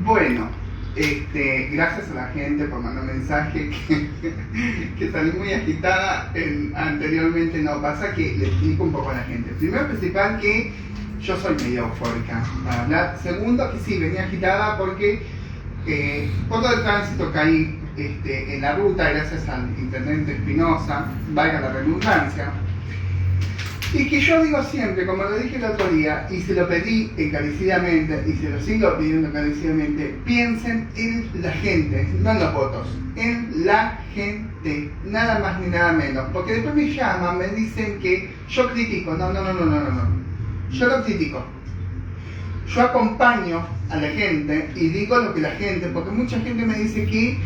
Bueno, gracias a la gente por mandar mensaje que salí muy agitada anteriormente. No, pasa que le explico un poco a la gente. Primero, principal, que yo soy medio eufórica para hablar. Segundo, que sí, venía agitada porque por todo el tránsito caí en la ruta gracias al intendente Espinosa, valga la redundancia. Y que yo digo siempre, como lo dije el otro día, y se lo pedí encarecidamente, y se lo sigo pidiendo encarecidamente, piensen en la gente, no en los votos, en la gente, nada más ni nada menos. Porque después me llaman, me dicen que yo critico. No. Yo no critico. Yo acompaño a la gente y digo lo que la gente, porque mucha gente me dice que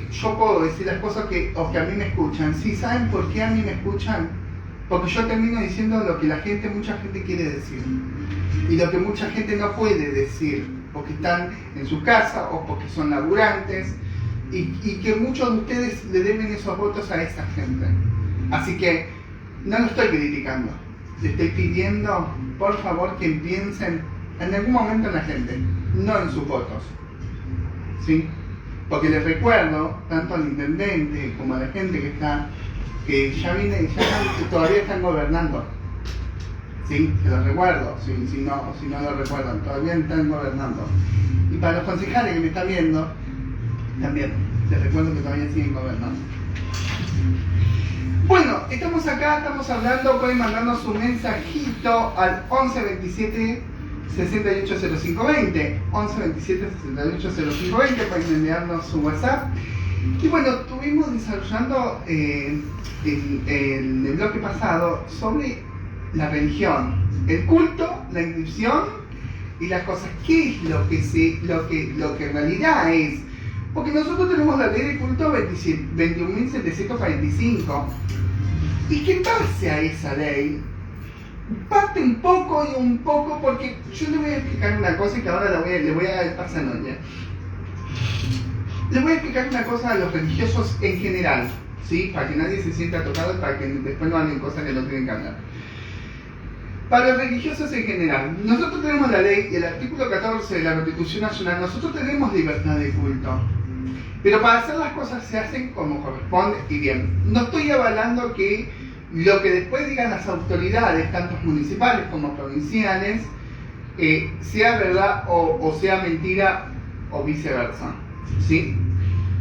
yo puedo decir las cosas o que a mí me escuchan. ¿Sí saben por qué a mí me escuchan? Porque yo termino diciendo lo que mucha gente quiere decir y lo que mucha gente no puede decir porque están en su casa o porque son laburantes y que muchos de ustedes le deben esos votos a esa gente. Así que no lo estoy criticando, le estoy pidiendo por favor que piensen en algún momento en la gente, no en sus votos, ¿sí? Porque les recuerdo tanto al intendente como a la gente que todavía están gobernando. Sí, se los recuerdo, si no lo recuerdan, todavía están gobernando. Y para los concejales que me están viendo, también les recuerdo que todavía siguen gobernando. Bueno, estamos acá, estamos hablando, pueden mandarnos un mensajito al 11 27 68 05 20, 11 27 68 05 20, pueden enviarnos su WhatsApp. Y bueno, estuvimos desarrollando en el bloque pasado sobre la religión, el culto, la inscripción y las cosas. ¿Qué es lo que en realidad es? Porque nosotros tenemos la ley de culto 21.745 y que en base a esa ley parte un poco, porque yo le voy a explicar una cosa y que ahora le voy a dar paso a Noña. Les voy a explicar una cosa a los religiosos en general, ¿sí? Para que nadie se sienta tocado y para que después no hablen cosas que no tienen que hablar. Para los religiosos en general, nosotros tenemos la ley, el artículo 14 de la Constitución Nacional, nosotros tenemos libertad de culto. Pero para hacer las cosas se hacen como corresponde y bien. No estoy avalando que lo que después digan las autoridades, tanto municipales como provinciales, sea verdad o sea mentira o viceversa, ¿sí?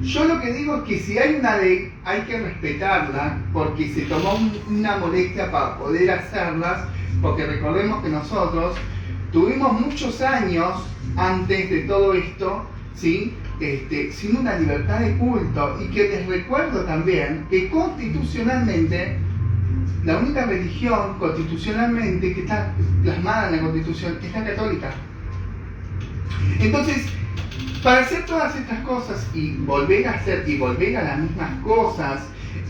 Yo lo que digo es que si hay una ley hay que respetarla porque se tomó una molestia para poder hacerlas, porque recordemos que nosotros tuvimos muchos años antes de todo esto, ¿sí? Sin una libertad de culto, y que les recuerdo también que constitucionalmente la única religión constitucionalmente que está plasmada en la Constitución es la católica. Entonces, para hacer todas estas cosas y volver a las mismas cosas,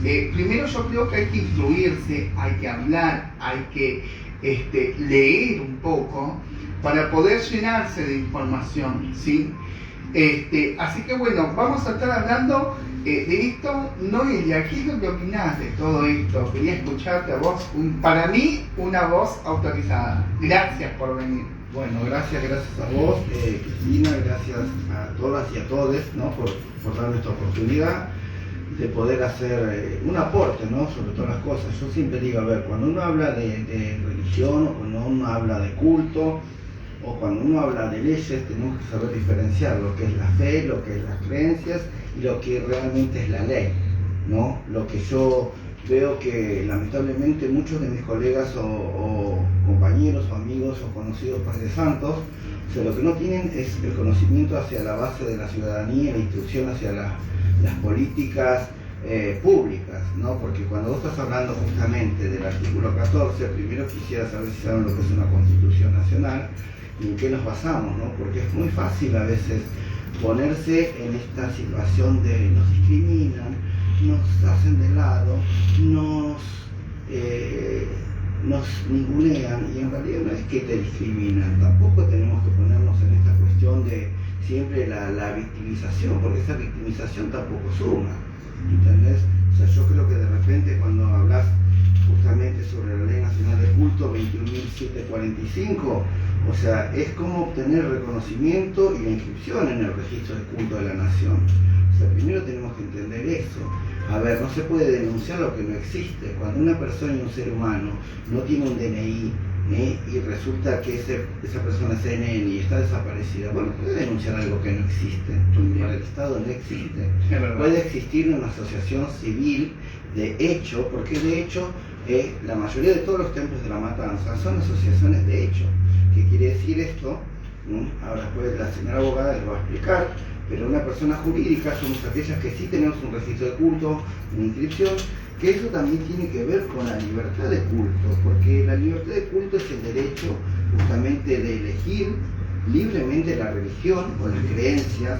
primero yo creo que hay que instruirse, hay que hablar, hay que leer un poco para poder llenarse de información, ¿sí? Así que bueno, vamos a estar hablando de esto. Noelia, ¿qué es lo que opinás de todo esto? Quería escucharte a vos, para mí una voz autorizada. Gracias por venir. Bueno, gracias a vos, Cristina, gracias a todas y a todos, ¿no? por darme esta oportunidad de poder hacer un aporte, ¿no? Sobre todas las cosas. Yo siempre digo, a ver, cuando uno habla de religión, o cuando uno habla de culto, o cuando uno habla de leyes, tenemos que saber diferenciar lo que es la fe, lo que es las creencias y lo que realmente es la ley, ¿no? Lo que yo veo que lamentablemente muchos de mis colegas o compañeros o amigos o conocidos padres santos, o sea, lo que no tienen es el conocimiento hacia la base de la ciudadanía, la instrucción hacia las políticas públicas, ¿no? Porque cuando vos estás hablando justamente del artículo 14, primero quisiera saber si saben lo que es una Constitución Nacional y en qué nos basamos, ¿no? Porque es muy fácil a veces ponerse en esta situación de nos discriminan, nos hacen de lado, nos ningunean, y en realidad no es que te discriminan, tampoco tenemos que ponernos en esta cuestión de siempre la victimización, porque esa victimización tampoco suma, ¿entendés? O sea, yo creo que de repente cuando hablas justamente sobre la Ley Nacional de Culto 21.745, O sea, es como obtener reconocimiento y la inscripción en el registro de culto de la nación. O sea, primero tenemos que entender eso. A ver, no se puede denunciar lo que no existe. Cuando una persona y un ser humano no tiene un DNI y resulta que esa persona es NN y está desaparecida, bueno, puede denunciar algo que no existe, porque para el Estado no existe. Puede existir una asociación civil de hecho, porque de hecho la mayoría de todos los templos de la matanza son asociaciones de hecho. ¿Qué quiere decir esto? Ahora pues la señora abogada les va a explicar, pero una persona jurídica somos aquellas que sí tenemos un registro de culto, una inscripción, que eso también tiene que ver con la libertad de culto, porque la libertad de culto es el derecho justamente de elegir libremente la religión o las creencias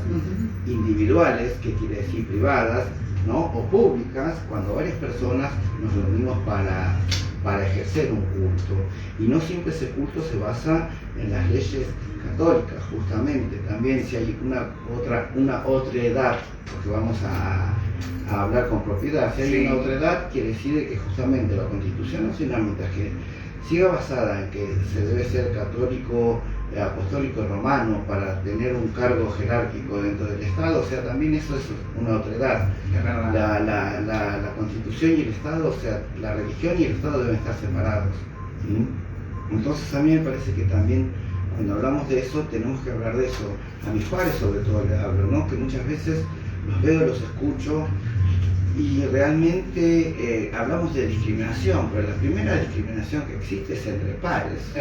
individuales, que quiere decir privadas, ¿no? O públicas, cuando varias personas nos reunimos para ejercer un culto. Y no siempre ese culto se basa en las leyes católicas, justamente. También si hay una otra edad, porque vamos a hablar con propiedad, si hay una otra edad, quiere decir que justamente la Constitución Nacional, mientras que siga basada en que se debe ser católico, apostólico romano para tener un cargo jerárquico dentro del Estado, o sea, también eso es una otra edad. La Constitución y el Estado, o sea, la religión y el Estado deben estar separados. Entonces a mí me parece que también cuando hablamos de eso tenemos que hablar de eso. A mis padres sobre todo le hablo, ¿no? Que muchas veces los veo, los escucho y realmente hablamos de discriminación, pero la primera discriminación que existe es entre pares.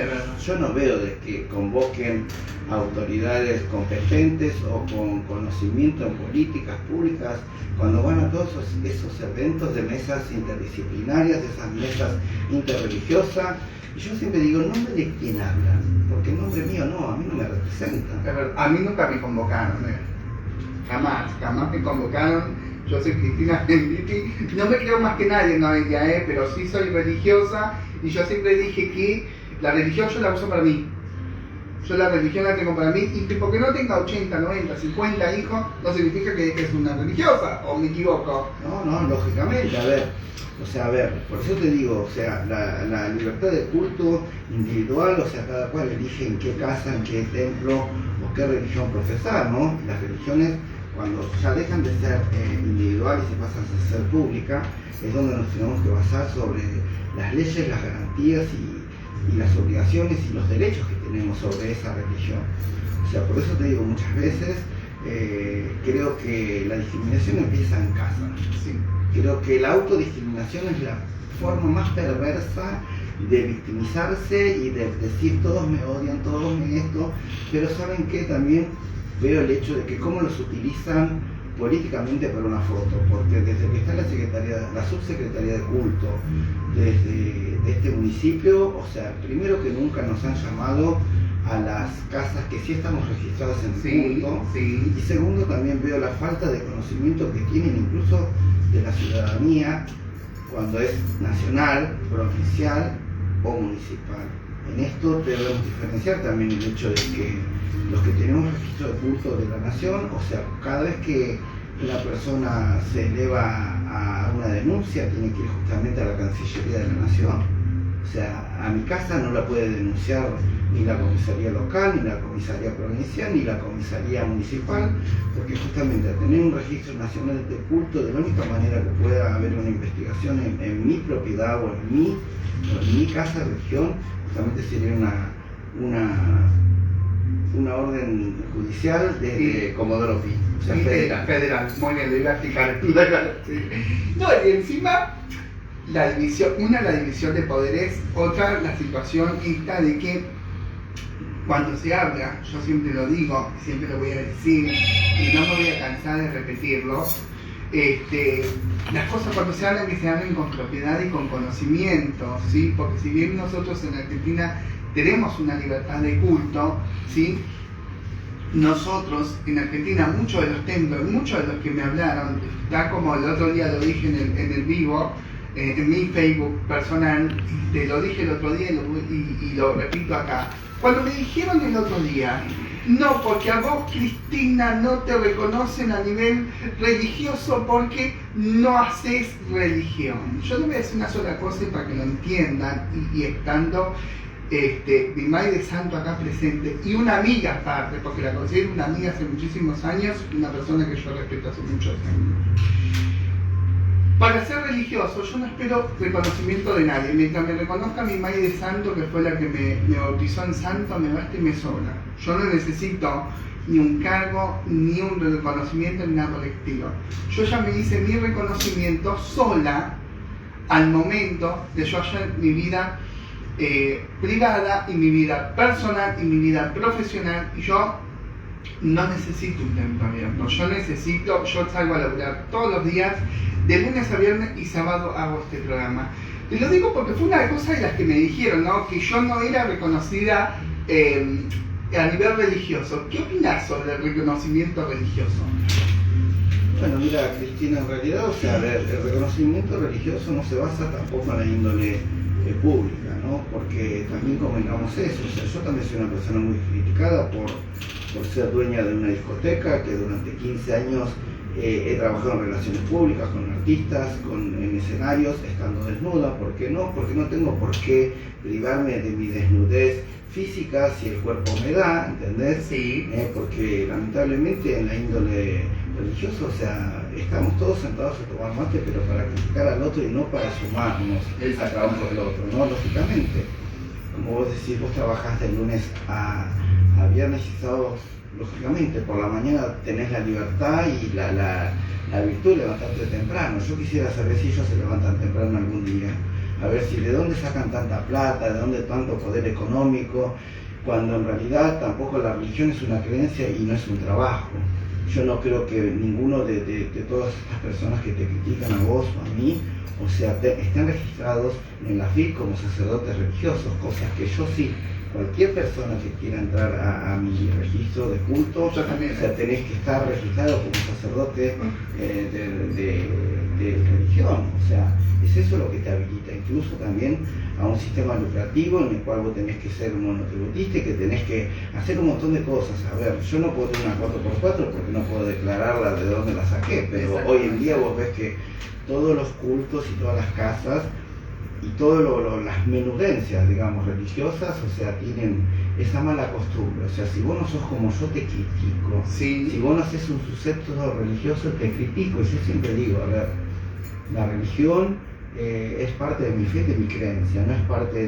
Yo no veo de que convoquen autoridades competentes o con conocimiento en políticas públicas cuando van a todos esos eventos de mesas interdisciplinarias, de esas mesas interreligiosas. Y yo siempre digo, ¿en nombre de quién hablan? Porque en nombre mío no, a mí no me representa. A mí nunca me convocaron, jamás me convocaron. Yo soy Cristina Menditti, no me creo más que nadie, no ella, pero sí soy religiosa y yo siempre dije que la religión yo la uso para mí. Yo la religión la tengo para mí y porque no tenga 80, 90, 50 hijos no significa que es una religiosa, o me equivoco. No, lógicamente, a ver, por eso te digo, o sea, la libertad de culto individual, o sea, cada cual elige en qué casa, en qué templo o qué religión profesar, ¿no? Las religiones, cuando ya dejan de ser individuales y pasan a ser públicas, es donde nos tenemos que basar sobre las leyes, las garantías y las obligaciones y los derechos que tenemos sobre esa religión. O sea, por eso te digo, muchas veces creo que la discriminación empieza en casa. Sí. Creo que la autodiscriminación es la forma más perversa de victimizarse y de decir todos me odian, todos me esto, pero ¿saben qué? También veo el hecho de que cómo los utilizan políticamente para una foto, porque desde que está la subsecretaría de culto de este municipio, o sea, primero que nunca nos han llamado a las casas que sí estamos registradas en culto, y segundo también veo la falta de conocimiento que tienen incluso de la ciudadanía cuando es nacional, provincial o municipal. En esto debemos diferenciar también el hecho de que los que tenemos registro de culto de la nación, o sea, cada vez que una persona se eleva a una denuncia tiene que ir justamente a la Cancillería de la Nación. O sea, a mi casa no la puede denunciar ni la comisaría local, ni la comisaría provincial, ni la comisaría municipal, porque justamente al tener un registro nacional de culto, de la única manera que pueda haber una investigación en mi propiedad o en mi casa, región, justamente sería una orden judicial de Comodoro Pi, o sea, federal. Muy bien, le iba a explicar. No, y encima la división de poderes, otra la situación esta de que cuando se habla, yo siempre lo digo, siempre lo voy a decir y no me voy a cansar de repetirlo, las cosas cuando se hablan, que se hablen con propiedad y con conocimiento, ¿sí? Porque si bien nosotros en Argentina tenemos una libertad de culto, ¿sí? Nosotros en Argentina, muchos de los templos, muchos de los que me hablaron, tal como el otro día lo dije en el vivo, en mi Facebook personal, te lo dije el otro día y lo repito acá. Cuando me dijeron el otro día, no, porque a vos, Cristina, no te reconocen a nivel religioso porque no haces religión. Yo les voy a decir una sola cosa para que lo entiendan y estando mi madre de santo acá presente y una amiga aparte, porque la considero una amiga hace muchísimos años, una persona que yo respeto hace muchos años. Para ser religioso, yo no espero reconocimiento de nadie. Mientras me reconozca mi madre de santo, que fue la que me bautizó en santo, me basta y me sobra. Yo no necesito ni un cargo, ni un reconocimiento, ni nada colectivo. Yo ya me hice mi reconocimiento sola al momento de yo hacer mi vida privada y mi vida personal y mi vida profesional. Y yo no necesito un templo abierto. Yo salgo a laburar todos los días, de lunes a viernes, y sábado hago este programa. Y lo digo porque fue una cosa de las que me dijeron, ¿no? Que yo no era reconocida a nivel religioso. ¿Qué opinas sobre el reconocimiento religioso? Bueno, mira, Cristina, en realidad, o sea, el reconocimiento religioso no se basa tampoco en la índole pública, ¿no? Porque también comentamos eso, o sea, yo también soy una persona muy criticada por ser dueña de una discoteca, que durante 15 años he trabajado en relaciones públicas con artistas, en escenarios, estando desnuda. ¿Por qué no? Porque no tengo por qué privarme de mi desnudez física si el cuerpo me da, ¿entendés? Sí. Porque lamentablemente en la índole religiosa, o sea, estamos todos sentados a tomar mate, pero para criticar al otro y no para sumarnos al trabajo del otro, ¿no? Lógicamente, como vos decís, vos trabajás de lunes a viernes y sábados. Lógicamente, por la mañana tenés la libertad y la virtud de levantarte temprano. Yo quisiera saber si ellos se levantan temprano algún día, a ver si de dónde sacan tanta plata, de dónde tanto poder económico, cuando en realidad tampoco la religión es una creencia y no es un trabajo. Yo no creo que ninguno de todas estas personas que te critican a vos o a mí, o sea, estén registrados en la FIC como sacerdotes religiosos, cosas que yo sí. Cualquier persona que quiera entrar a mi registro de culto, o sea, tenés que estar registrado como sacerdote de religión. O sea, es eso lo que te habilita, incluso también a un sistema lucrativo en el cual vos tenés que ser monotributista y que tenés que hacer un montón de cosas. A ver, yo no puedo tener una 4x4 porque no puedo declararla de dónde la saqué, pero hoy en día vos ves que todos los cultos y todas las casas y todas las menudencias, digamos, religiosas, o sea, tienen esa mala costumbre. O sea, si vos no sos como yo, te critico. Sí. Si vos no haces un sucepto religioso, te critico. Y yo siempre digo, a ver, la religión es parte de mi fe, de mi creencia, no es parte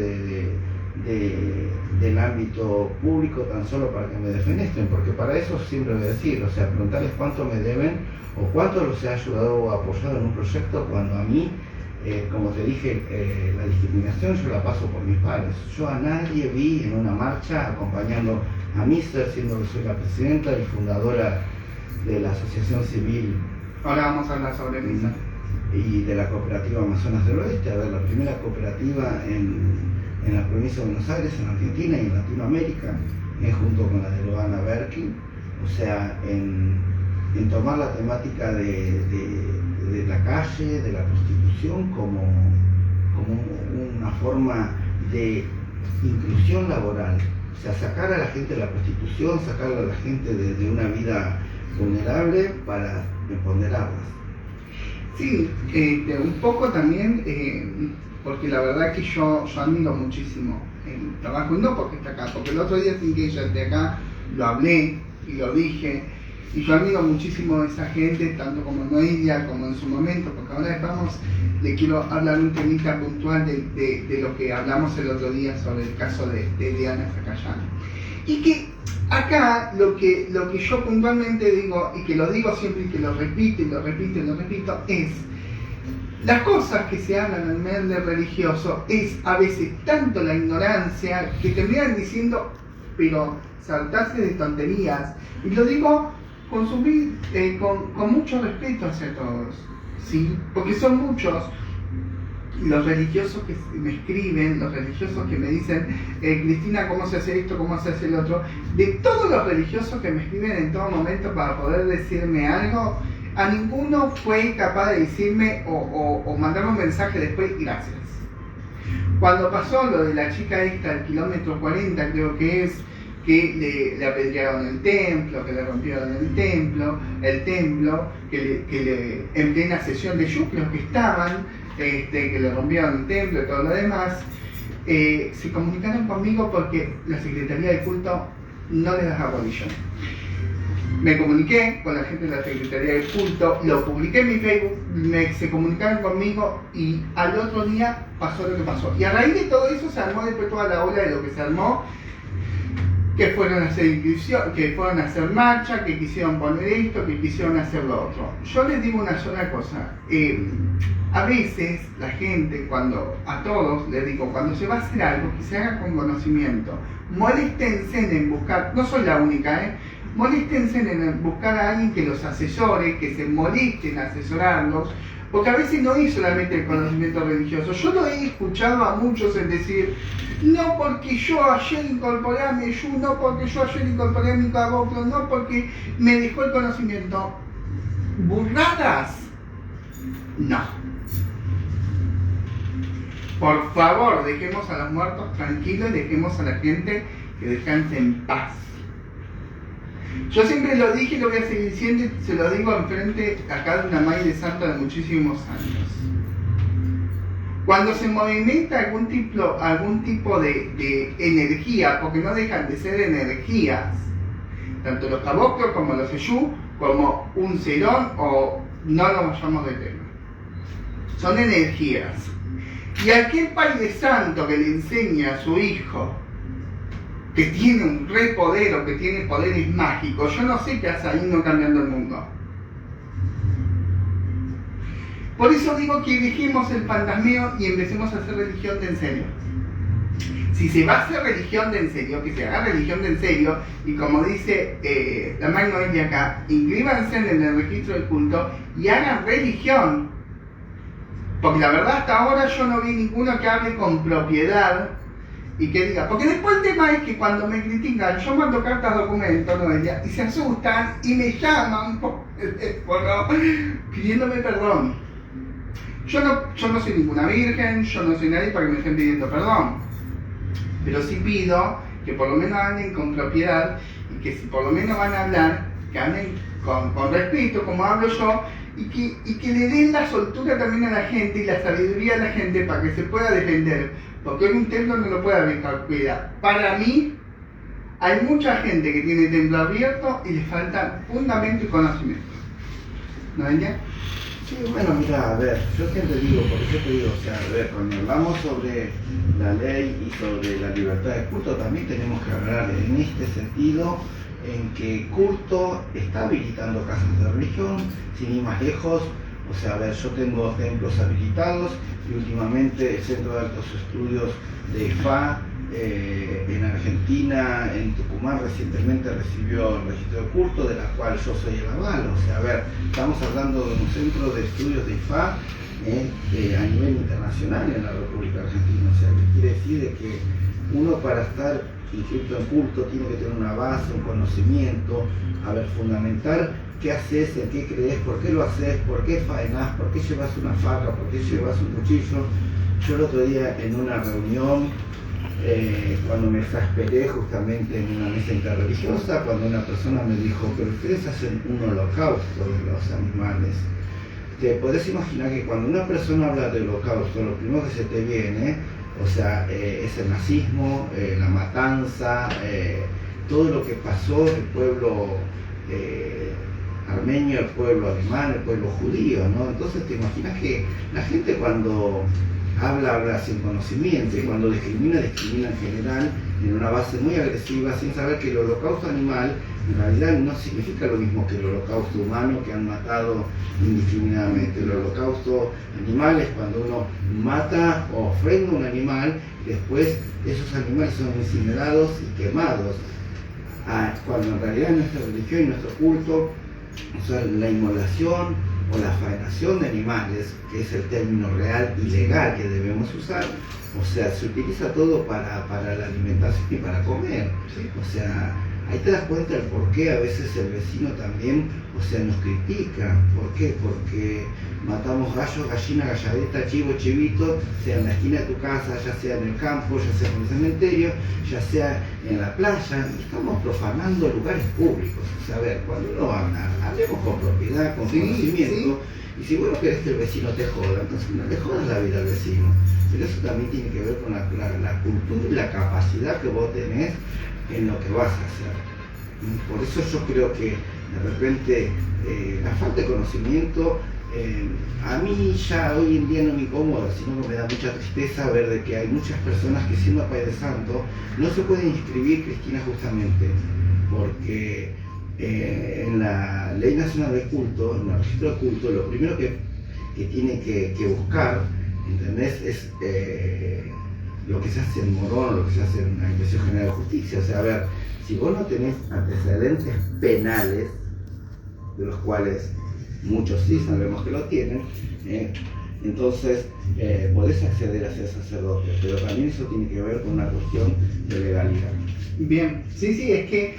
del ámbito público tan solo para que me defenestren, porque para eso siempre voy a decir, o sea, preguntarles cuánto me deben o cuánto los he ayudado o apoyado en un proyecto, cuando a mí, como te dije, la discriminación yo la paso por mis padres. Yo a nadie vi en una marcha acompañando a Mister, siendo que soy la presidenta y fundadora de la Asociación Civil. Ahora vamos a hablar sobre Mister. Y de la cooperativa Amazonas del Oeste, a ver, la primera cooperativa en la provincia de Buenos Aires, en Argentina y en Latinoamérica, junto con la de Luana Berkin, o sea, en tomar la temática de la calle, de la prostitución como una forma de inclusión laboral, o sea, sacar a la gente de la prostitución, sacar a la gente de una vida vulnerable para empoderarlas. Sí, un poco también, porque la verdad que yo admiro muchísimo el trabajo, y no porque está acá, porque el otro día sin que ella esté acá, lo hablé y lo dije, y yo admiro muchísimo a esa gente, tanto como Noelia, como en su momento, porque ahora le quiero hablar un temita puntual de lo que hablamos el otro día sobre el caso de Diana Zacayán. Y que acá lo que yo puntualmente digo, y que lo digo siempre y que lo repito y lo repito y lo repito, es las cosas que se hablan en el medio religioso es a veces tanto la ignorancia que terminan diciendo, pero saltarse de tonterías, y lo digo con mucho respeto hacia todos, ¿sí? Porque son muchos los religiosos que me escriben, los religiosos que me dicen, Cristina, ¿cómo se hace esto? ¿Cómo se hace el otro? De todos los religiosos que me escriben en todo momento para poder decirme algo, a ninguno fue capaz de decirme o mandarme un mensaje después, gracias. Cuando pasó lo de la chica esta, el kilómetro 40 creo que es, que le apedrearon el templo, que le rompieron el templo, que en plena sesión de yuclos que estaban, que le rompieron el templo y todo lo demás, se comunicaron conmigo porque la Secretaría de Culto no les daba bolillón. Me comuniqué con la gente de la Secretaría de Culto, lo publiqué en mi Facebook, se comunicaron conmigo y al otro día pasó lo que pasó. Y a raíz de todo eso se armó después toda la ola de lo que se armó, que fueron a hacer inscripción, que fueron a hacer marcha, que quisieron poner esto, que quisieron hacer lo otro. Yo les digo una sola cosa, a veces la gente, a todos les digo, cuando se va a hacer algo, que se haga con conocimiento, moléstense en buscar, no soy la única, moléstense en buscar a alguien que los asesore, que se molesten a asesorarlos, porque a veces no es solamente el conocimiento religioso. Yo lo he escuchado a muchos en decir, no porque yo ayer incorporé a mi Yeshua, no porque yo ayer incorporé a mi caboclo, no porque me dejó el conocimiento. ¿Burradas? No. Por favor, dejemos a los muertos tranquilos, dejemos a la gente que descanse en paz. Yo siempre lo dije y lo voy a seguir diciendo, y se lo digo enfrente acá de una madre de santo de muchísimos años. Cuando se movimenta algún tipo de energía, porque no dejan de ser energías, tanto los caboclos como los Yeshú, como un serón o no lo vayamos de tema. Son energías. Y aquel padre santo que le enseña a su hijo que tiene un re poder o que tiene poderes mágicos, yo no sé qué hace ahí no cambiando el mundo. Por eso digo que dejemos el fantasmeo y empecemos a hacer religión de en serio. Si se va a hacer religión de en serio, que se haga religión de en serio, y como dice la Magno de acá, inscríbanse en el registro del culto y hagan religión. Porque la verdad hasta ahora yo no vi ninguno que hable con propiedad y que diga, porque después el tema es que cuando me critican, yo mando cartas documentos, Noelia, y se asustan y me llaman por teléfono pidiéndome perdón. Yo no soy ninguna virgen, yo no soy nadie para que me estén pidiendo perdón. Pero sí pido que por lo menos hablen con propiedad y que si por lo menos van a hablar, que hablen con respeto, como hablo yo, y que le den la soltura también a la gente y la sabiduría a la gente para que se pueda defender. Porque hoy un templo no lo puede abrir cualquiera. Para mí, hay mucha gente que tiene templo abierto y le falta fundamento y conocimiento. ¿No ven ya? Sí, bueno, mira, a ver, yo siempre digo, porque yo te digo, o sea, a ver, cuando hablamos sobre la ley y sobre la libertad de culto, también tenemos que hablar en este sentido, en que culto está habilitando casas de religión, sin ir más lejos. O sea, a ver, yo tengo templos habilitados y últimamente el Centro de Altos Estudios de IFA en Argentina, en Tucumán, recientemente recibió el registro de culto, de la cual yo soy el aval. O sea, a ver, estamos hablando de un centro de estudios de IFA a nivel internacional en la República Argentina. O sea, que quiere decir de que uno para estar inscrito en culto tiene que tener una base, un conocimiento, a ver, fundamental qué haces, en qué crees, por qué lo haces, por qué faenás, por qué llevas una faca, por qué llevas un cuchillo. Yo el otro día en una reunión, cuando me exasperé justamente en una mesa interreligiosa, cuando una persona me dijo, pero ustedes hacen un holocausto de los animales. Te podés imaginar que cuando una persona habla de holocausto, lo primero que se te viene, o sea, es el nazismo, la matanza, todo lo que pasó el pueblo armenio, el pueblo alemán, el pueblo judío, ¿no? Entonces te imaginas que la gente cuando habla sin conocimiento, y cuando discrimina en general en una base muy agresiva, sin saber que el holocausto animal en realidad no significa lo mismo que el holocausto humano, que han matado indiscriminadamente. El holocausto animal es cuando uno mata o ofrenda un animal y después esos animales son incinerados y quemados. Cuando en realidad en nuestra religión y nuestro culto, o sea, la inmolación o la faenación de animales, que es el término real y legal que debemos usar, o sea, se utiliza todo para la alimentación y para comer. ¿Sí? O sea, ahí te das cuenta del por qué a veces el vecino también, o sea, nos critica. ¿Por qué? Porque matamos gallos, gallina, galladeta, chivo, chivito, sea en la esquina de tu casa, ya sea en el campo, ya sea en el cementerio, ya sea en la playa, y estamos profanando lugares públicos. O sea, a ver, cuando uno habla, hablemos con propiedad, con conocimiento, y si vos no querés que el vecino te joda, entonces no le jodas la vida al vecino. pero eso también tiene que ver con la cultura y la capacidad que vos tenés en lo que vas a hacer. Por eso yo creo que de repente la falta de conocimiento a mí ya hoy en día no me incomoda, sino que me da mucha tristeza ver de que hay muchas personas que siendo Padre Santo no se pueden inscribir, Cristina, justamente porque en la Ley Nacional de Culto, en el registro de culto, lo primero que tiene que buscar, ¿entendés?, es lo que se hace en Morón, lo que se hace en la Inspección General de Justicia. O sea, a ver, si vos no tenés antecedentes penales, de los cuales muchos sí sabemos que lo tienen, entonces podés acceder a ser sacerdote, pero también eso tiene que ver con una cuestión de legalidad. Bien, sí, es que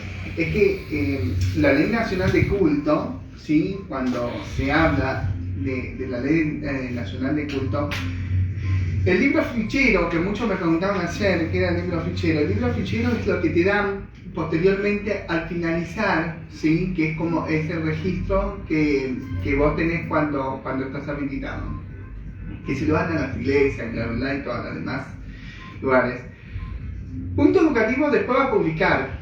la Ley Nacional de Culto, ¿sí?, cuando se habla de la Ley Nacional de Culto, el libro fichero, que muchos me preguntaban ayer qué era el libro fichero es lo que te dan posteriormente al finalizar, ¿sí?, que es como ese registro que vos tenés cuando estás habilitado, que se lo dan a las iglesias, bla, bla, y todas las demás lugares. Punto Educativo después va a publicar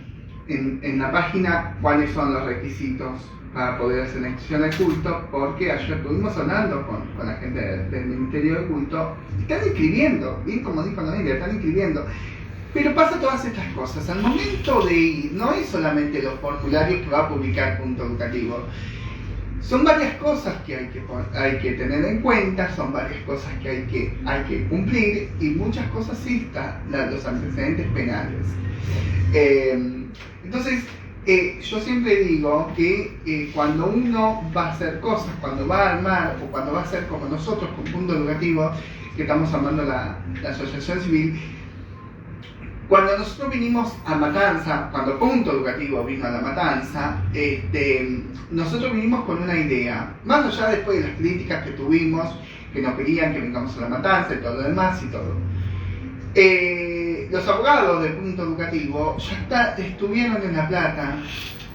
en la página cuáles son los requisitos para poder hacer la inscripción al culto, porque ayer estuvimos hablando con la gente del Ministerio de Culto, están inscribiendo, bien como dijo Noelia, están inscribiendo. Pero pasa todas estas cosas. Al momento de ir, no es solamente los formularios que va a publicar Punto Educativo. Son varias cosas que hay que tener en cuenta, son varias cosas que hay que cumplir, y muchas cosas sí están los antecedentes penales. Entonces, yo siempre digo que cuando uno va a hacer cosas, cuando va a armar o cuando va a hacer como nosotros con Punto Educativo, que estamos armando la asociación civil, cuando nosotros vinimos a Matanza, cuando Punto Educativo vino a La Matanza, nosotros vinimos con una idea, más allá después de las críticas que tuvimos, que nos querían que vengamos a La Matanza y todo lo demás y todo. Los abogados de Punto Educativo ya estuvieron en La Plata,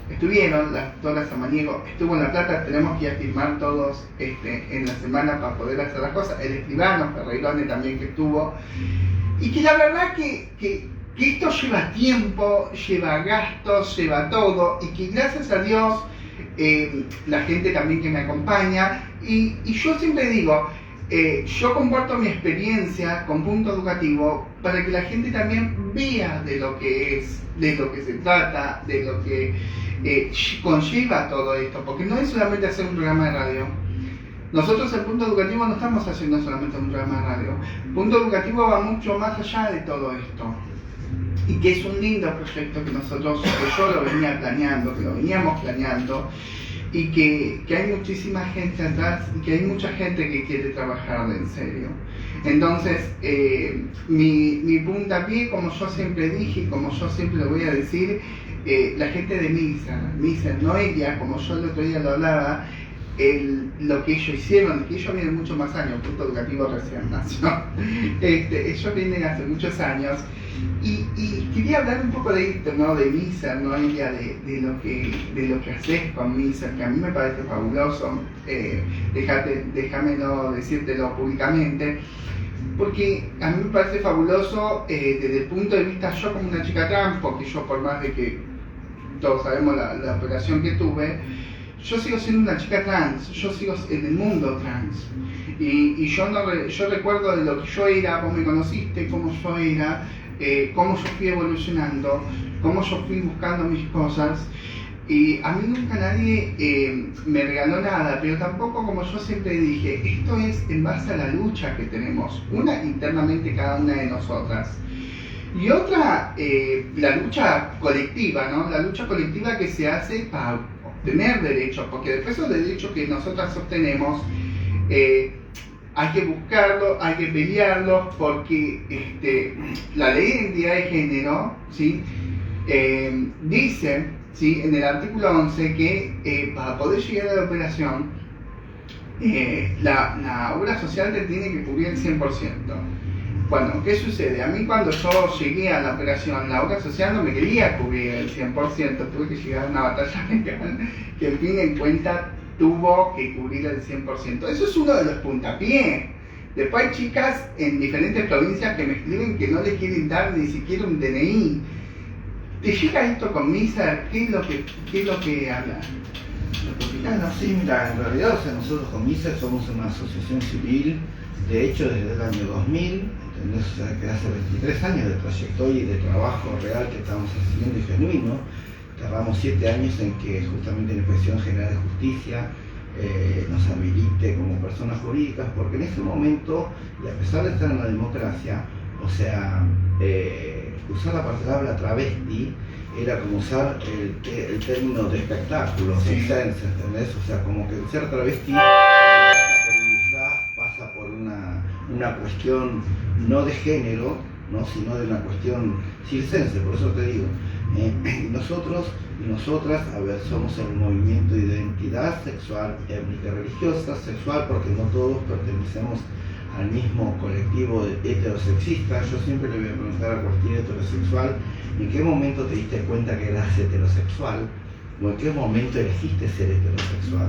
la doctora Samaniego estuvo en La Plata, tenemos que ir a firmar todos en la semana para poder hacer las cosas, el escribano, Ferreirone también que estuvo, y que la verdad que esto lleva tiempo, lleva gastos, lleva todo, y que gracias a Dios, la gente también que me acompaña, y yo siempre digo, yo comparto mi experiencia con Punto Educativo para que la gente también vea de lo que es, de lo que se trata, de lo que conlleva todo esto, porque no es solamente hacer un programa de radio. Nosotros en Punto Educativo no estamos haciendo solamente un programa de radio. Punto Educativo va mucho más allá de todo esto. Y que es un lindo proyecto que yo lo venía planeando, que lo veníamos planeando, y que hay muchísima gente atrás y que hay mucha gente que quiere trabajar en serio. Entonces, mi puntapié, como yo siempre dije y como yo siempre lo voy a decir, la gente de Miser, Noelia, como yo el otro día lo hablaba, lo que ellos hicieron, que ellos vienen muchos más años, Punto Educativo recién nació, ellos vienen hace muchos años, y quería hablar un poco de esto, ¿no? De Miser, ¿no? De lo que haces con Miser, que a mí me parece fabuloso, déjamelo decírtelo públicamente, porque a mí me parece fabuloso desde el punto de vista, yo como una chica trans, porque yo por más de que todos sabemos la operación que tuve, yo sigo siendo una chica trans, yo sigo en el mundo trans, y yo recuerdo de lo que yo era, vos me conociste, cómo yo era, cómo yo fui evolucionando, cómo yo fui buscando mis cosas, y a mí nunca nadie me regaló nada, pero tampoco, como yo siempre dije, esto es en base a la lucha que tenemos, una internamente cada una de nosotras, y otra, la lucha colectiva, ¿no? La lucha colectiva que se hace para obtener derechos, porque después esos derechos que nosotras obtenemos, hay que buscarlos, hay que pelearlos, porque la ley de identidad de género, ¿sí? Dice, ¿sí?, en el artículo 11 que para poder llegar a la operación, la obra social te tiene que cubrir el 100%. Bueno, ¿qué sucede? A mí cuando yo llegué a la operación, la obra social no me quería cubrir el 100%, tuve que llegar a una batalla legal que al fin en cuenta tuvo que cubrir el 100%. Eso es uno de los puntapiés Después hay chicas en diferentes provincias que me escriben que no les quieren dar ni siquiera un DNI. ¿Te llega esto con Miser? ¿Qué es lo que habla? Bueno, sí, mira, en realidad, o sea, nosotros con Miser somos una asociación civil, de hecho desde el año 2000, ¿entendés? O sea, que hace 23 años de trayectoria y de trabajo real que estamos haciendo y genuino. Tardamos 7 años en que justamente la Inspección General de Justicia nos habilite como personas jurídicas, porque en ese momento, y a pesar de estar en la democracia, o sea, usar la palabra travesti era como usar el término de espectáculo, circense, ¿entendés? O sea, como que el ser travesti pasa por un disfraz, pasa por una cuestión no de género, ¿no? Sino de una cuestión circense, por eso te digo. Nosotros y nosotras, a ver, somos el movimiento de identidad sexual, étnica, religiosa, sexual, porque no todos pertenecemos al mismo colectivo heterosexista. Yo siempre le voy a preguntar a cualquier heterosexual, ¿en qué momento te diste cuenta que eras heterosexual? ¿O en qué momento elegiste ser heterosexual?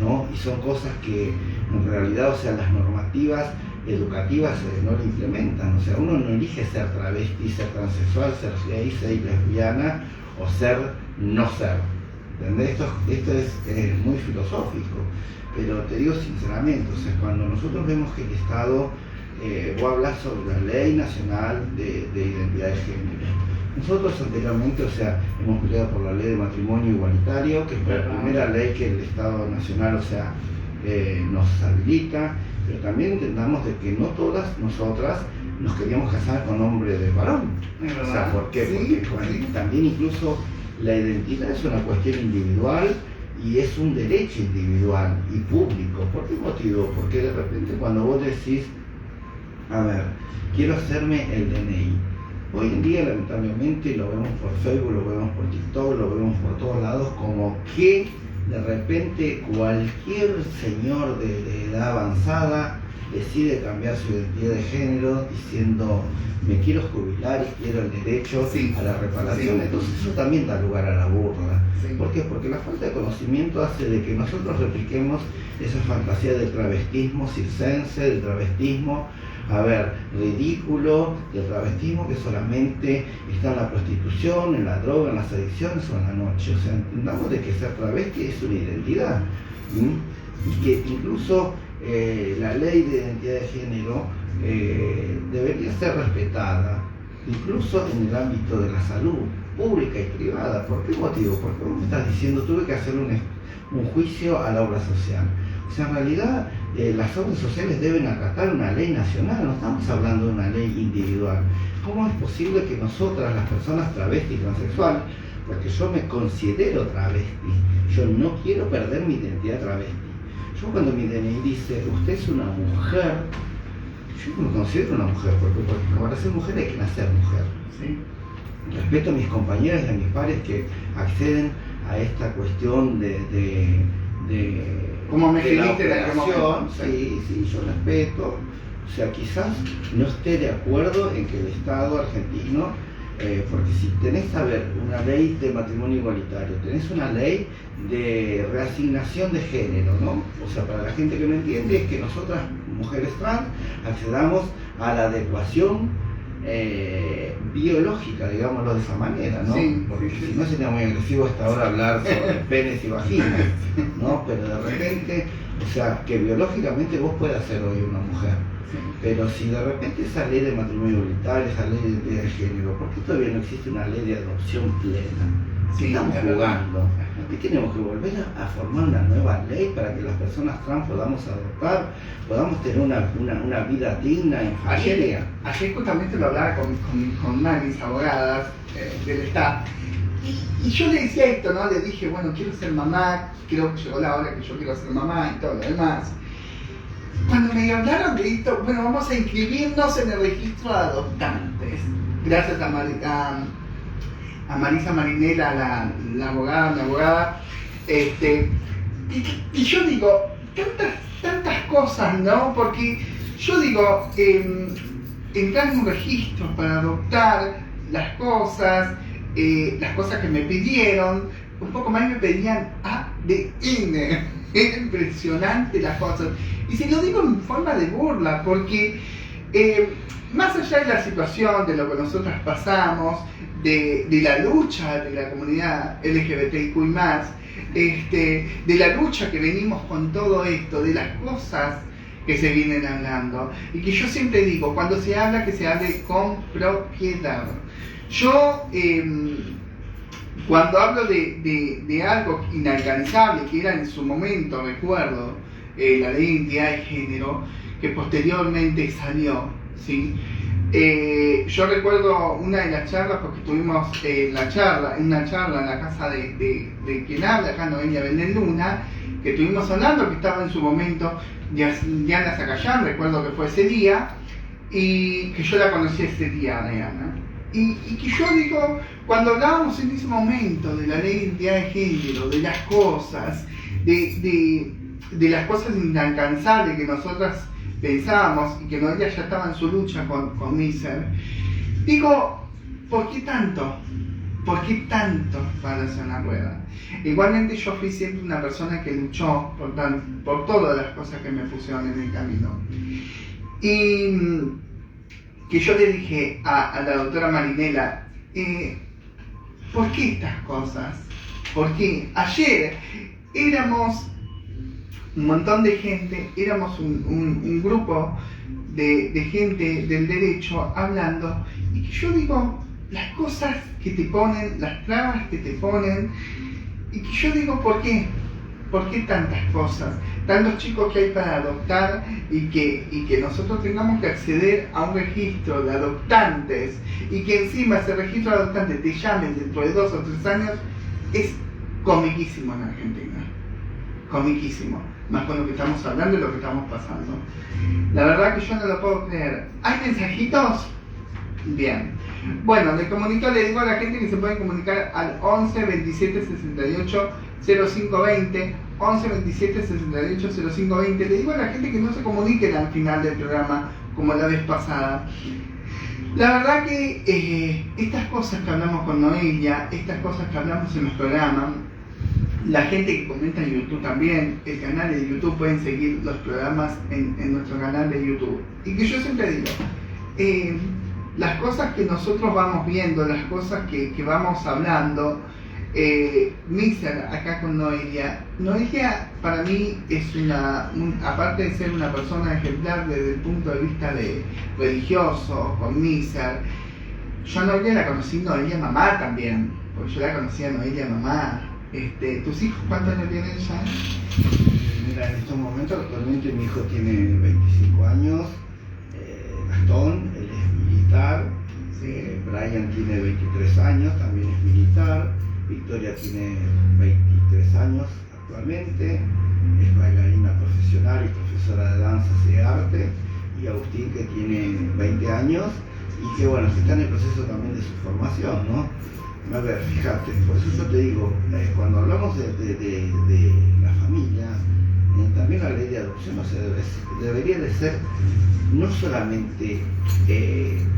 ¿No? Y son cosas que en realidad, o sea, las normativas educativas no lo implementan. O sea, uno no elige ser travesti, ser transexual, ser gay, ser lesbiana o ser no ser. ¿Entendés? Esto es muy filosófico, pero te digo sinceramente, o sea, cuando nosotros vemos que el Estado, vos hablas sobre la Ley Nacional de Identidad de Género. Nosotros anteriormente, o sea, hemos peleado por la Ley de Matrimonio Igualitario, que es la primera ley que el Estado Nacional, o sea, nos habilita, pero también entendamos de que no todas nosotras nos queríamos casar con hombre de varón. O sea, ¿por qué? Sí, porque también incluso la identidad es una cuestión individual y es un derecho individual y público. ¿Por qué motivo? Porque de repente cuando vos decís, a ver, quiero hacerme el DNI, hoy en día lamentablemente lo vemos por Facebook, lo vemos por TikTok, lo vemos por todos lados, como que de repente cualquier señor de edad avanzada decide cambiar su identidad de género diciendo me quiero jubilar y quiero el derecho a la reparación. Entonces eso también da lugar a la burla. ¿Por qué? Porque la falta de conocimiento hace de que nosotros repliquemos esa fantasía del travestismo circense, del travestismo, a ver, ridículo, del travestismo que solamente está en la prostitución, en la droga, en las adicciones o en la noche. O sea, entendamos de que ser travesti es una identidad. Y que incluso la ley de identidad de género debería ser respetada, incluso en el ámbito de la salud pública y privada. ¿Por qué motivo? Porque vos me estás diciendo, tuve que hacer un juicio a la obra social. O sea, en realidad las obras sociales deben acatar una ley nacional, no estamos hablando de una ley individual. ¿Cómo es posible que nosotras, las personas travesti y transexual, porque yo me considero travesti, yo no quiero perder mi identidad travesti? Yo cuando mi DNI dice, usted es una mujer, yo no me considero una mujer, porque para ser mujer hay que nacer mujer. Sí. Respeto a mis compañeras y a mis pares que acceden a esta cuestión como me de la dijiste de operación. Sí, yo respeto. O sea, quizás no esté de acuerdo en que el Estado argentino, porque si tenés, a ver, una ley de matrimonio igualitario, tenés una ley de reasignación de género, ¿no? O sea, para la gente que no entiende, es que nosotras, mujeres trans, accedamos a la adecuación biológica, digámoslo de esa manera, ¿no? Sí, porque si no sería muy agresivo hasta ahora hablar sobre penes y vaginas, ¿no? Pero de repente, o sea, que biológicamente vos puedas ser hoy una mujer. Pero si de repente esa ley de matrimonio igualitario, esa ley de identidad de género, ¿por qué todavía no existe una ley de adopción plena? Sí, estamos jugando. ¿Qué tenemos que volver a formar una nueva ley para que las personas trans podamos adoptar, podamos tener una vida digna en familia? Ayer justamente lo hablaba con una de mis abogadas del staff y yo le decía esto, ¿no? Le dije, bueno, quiero ser mamá, creo que llegó la hora que yo quiero ser mamá y todo lo demás. Cuando me hablaron de esto, bueno, vamos a inscribirnos en el registro de adoptantes. Gracias a Marisa Marinela, la abogada, mi abogada. Y yo digo, tantas cosas, ¿no? Porque yo digo, entrar en un registro para adoptar las cosas que me pidieron, un poco más y me pedían ADN. Era impresionante las cosas. Y se lo digo en forma de burla, porque más allá de la situación, de lo que nosotros pasamos, de la lucha de la comunidad LGBTIQ+, de la lucha que venimos con todo esto, de las cosas que se vienen hablando, y que yo siempre digo, cuando se habla, que se hable con propiedad. Yo, cuando hablo de algo inalcanzable, que era en su momento, recuerdo, la ley de identidad de género, que posteriormente salió, ¿sí? Yo recuerdo una de las charlas, porque estuvimos una charla en la casa de quien habla, acá Noelia Belén Luna, que estuvimos hablando, que estaba en su momento Diana Zacayán, recuerdo que fue ese día, y que yo la conocí ese día, Diana. Y que yo digo, cuando hablábamos en ese momento de la ley de identidad de género, de las cosas, de las cosas inalcanzables que nosotras pensábamos, y que Noelia ya estaba en su lucha con Miser, digo, ¿por qué tanto? ¿Por qué tanto para hacer la rueda? Igualmente yo fui siempre una persona que luchó por todas las cosas que me pusieron en el camino. Y que yo le dije a la doctora Marinela, ¿por qué estas cosas? Porque ayer éramos un montón de gente, éramos un grupo de gente del derecho hablando, y que yo digo, las cosas que te ponen, las trabas que te ponen, y que yo digo, ¿por qué? ¿Por qué tantas cosas? Tantos chicos que hay para adoptar, y que nosotros tengamos que acceder a un registro de adoptantes, y que encima ese registro de adoptantes te llamen dentro de 2 o 3 años, es comiquísimo en Argentina. Comiquísimo. Más con lo que estamos hablando y lo que estamos pasando. La verdad que yo no lo puedo creer. ¿Hay mensajitos? Bien. Bueno, le digo a la gente que se pueden comunicar al 11 27 68 05 20, 11 27 68 05 20. Le digo a la gente que no se comuniquen al final del programa como la vez pasada. La verdad que estas cosas que hablamos con Noelia, estas cosas que hablamos en los programas, la gente que comenta en YouTube también, el canal de YouTube, pueden seguir los programas en nuestro canal de YouTube. Y que yo siempre digo, las cosas que nosotros vamos viendo, las cosas que vamos hablando, Miser acá con Noelia para mí es aparte de ser una persona ejemplar desde el punto de vista religioso, con Miser, yo a Noelia la conocí, Noelia mamá también, porque yo la conocí a Noelia mamá. ¿Tus hijos cuántos años tienen ya? Mira, en estos momentos actualmente mi hijo tiene 25 años, Gastón, él es militar, sí. Brian tiene 23 años, también es militar, Victoria tiene 23 años actualmente, es bailarina profesional y profesora de danzas y de arte, y Agustín, que tiene 20 años y que bueno, que está en el proceso también de su formación, ¿no? A ver, fíjate, por eso yo te digo, cuando hablamos de la familia, también la ley de adopción debería de ser no solamente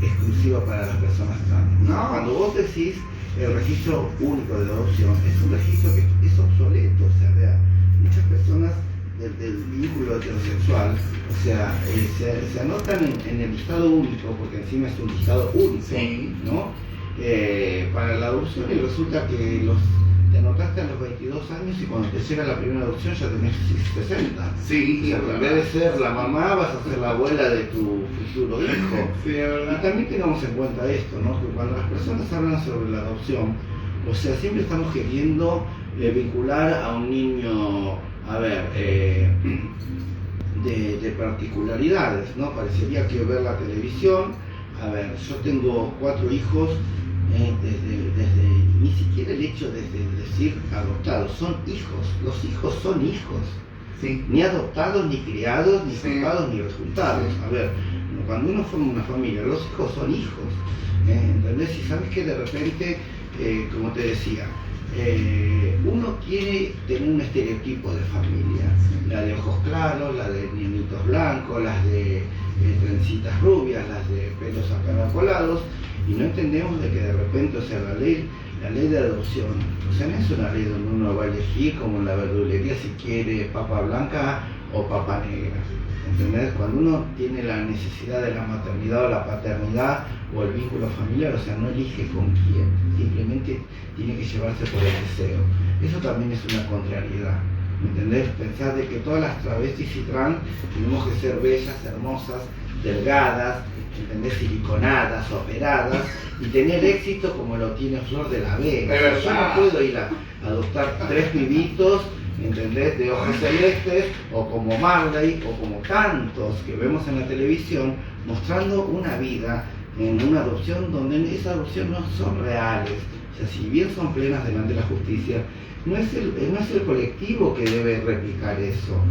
exclusiva para las personas trans. No. Cuando vos decís el registro único de adopción, es un registro que es obsoleto, o sea, muchas personas del vínculo heterosexual, o sea, se anotan en el listado único, porque encima es un listado único, sí. ¿No? Para la adopción, y resulta que te anotaste a los 22 años y cuando te llega la primera adopción ya tenés 60. Sí, o sea, en vez de ser la mamá vas a ser la abuela de tu futuro hijo. Sí, es verdad. Y también tengamos en cuenta esto, ¿no? Que cuando las personas hablan sobre la adopción, o sea, siempre estamos queriendo vincular a un niño, a ver, de particularidades, ¿no? Parecería que ver la televisión, a ver, yo tengo 4 hijos, desde ni siquiera el hecho de decir adoptados, son hijos, los hijos son hijos, sí. Ni adoptados, ni criados, ni formados, ni resultados. A ver, cuando uno forma una familia, los hijos son hijos, ¿entendés? Y sabes que de repente, como te decía, uno quiere tener un estereotipo de familia, la de ojos claros, la de niñitos blancos, las de trencitas rubias, las de pelos acaracolados, y no entendemos de que de repente, o sea, la ley la ley de adopción, o sea, no es una ley donde uno va a elegir como en la verdulería si quiere papa blanca o papa negra. ¿Entendés? Cuando uno tiene la necesidad de la maternidad o la paternidad o el vínculo familiar, o sea, no elige con quién, simplemente tiene que llevarse por el deseo. Eso también es una contrariedad. ¿Me entendés? Pensar de que todas las travestis y trans tenemos que ser bellas, hermosas, delgadas, ¿entendés? Siliconadas, operadas y tener éxito como lo tiene Flor de la Vega. O sea, yo no puedo ir a adoptar 3 pibitos, ¿entendés? De ojos celestes, o como Marley, o como tantos que vemos en la televisión, mostrando una vida en una adopción donde esa adopción no son reales. O sea, si bien son plenas delante de la justicia, no es el colectivo que debe replicar eso,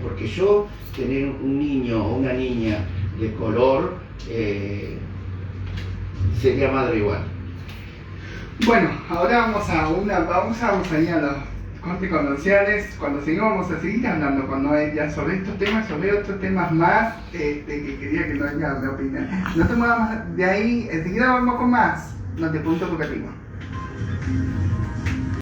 porque yo tener un niño o una niña de color sería madre igual. Bueno, ahora vamos a una pausa, vamos a ir a los cortes comerciales. Cuando seguimos vamos a seguir hablando con Noelia sobre estos temas, sobre otros temas más que quería que Noelia me opine. No te muevas más de ahí, enseguida vamos con más. No te punto educativo.